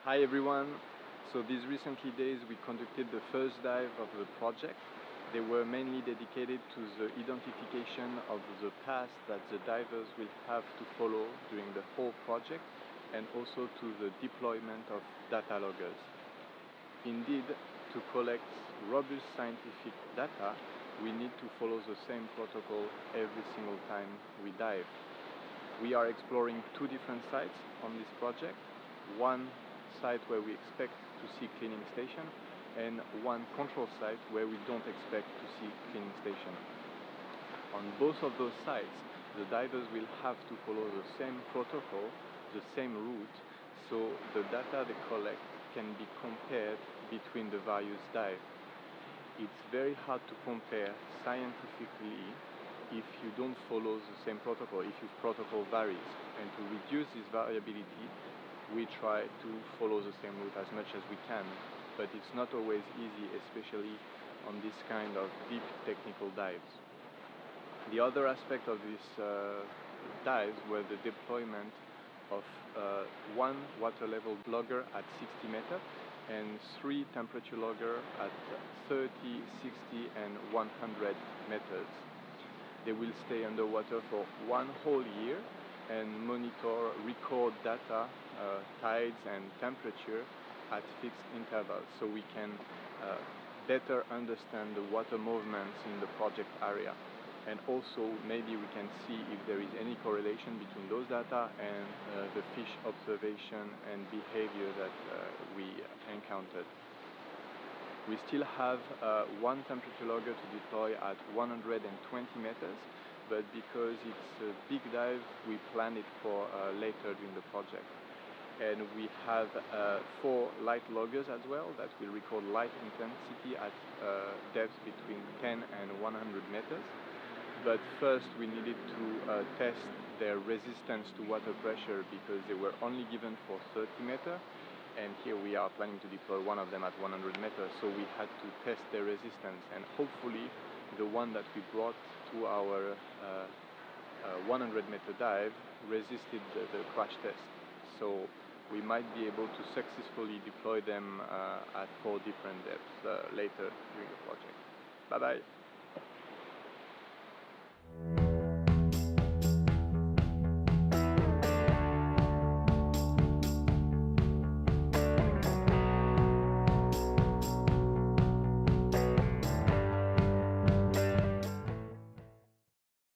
Hi everyone! So these recently days we conducted the first dive of the project. They were mainly dedicated to the identification of the path that the divers will have to follow during the whole project, and also to the deployment of data loggers. Indeed, to collect robust scientific data, we need to follow the same protocol every single time we dive. We are exploring two different sites on this project. One site where we expect to see cleaning station, and one control site where we don't expect to see cleaning station. On both of those sites, the divers will have to follow the same protocol, the same route, so the data they collect can be compared between the various dives. It's very hard to compare scientifically if you don't follow the same protocol, if your protocol varies. And to reduce this variability, we try to follow the same route as much as we can, but it's not always easy, especially on this kind of deep technical dives. The other aspect of these dives were the deployment of one water level logger at 60 meters and 3 temperature logger at 30, 60 and 100 meters. They will stay underwater for one whole year and monitor, record data, tides and temperature at fixed intervals, so we can better understand the water movements in the project area. And also maybe we can see if there is any correlation between those data and the fish observation and behavior that we encountered. We still have one temperature logger to deploy at 120 meters, but because it's a big dive, we plan it for later during the project. And we have 4 light loggers as well that will record light intensity at depths between 10 and 100 meters. But first we needed to test their resistance to water pressure, because they were only given for 30 meters. And here we are planning to deploy one of them at 100 meters, so we had to test their resistance, and hopefully the one that we brought to our 100 meter dive resisted the crash test. So we might be able to successfully deploy them at 4 different depths later during the project. Bye bye!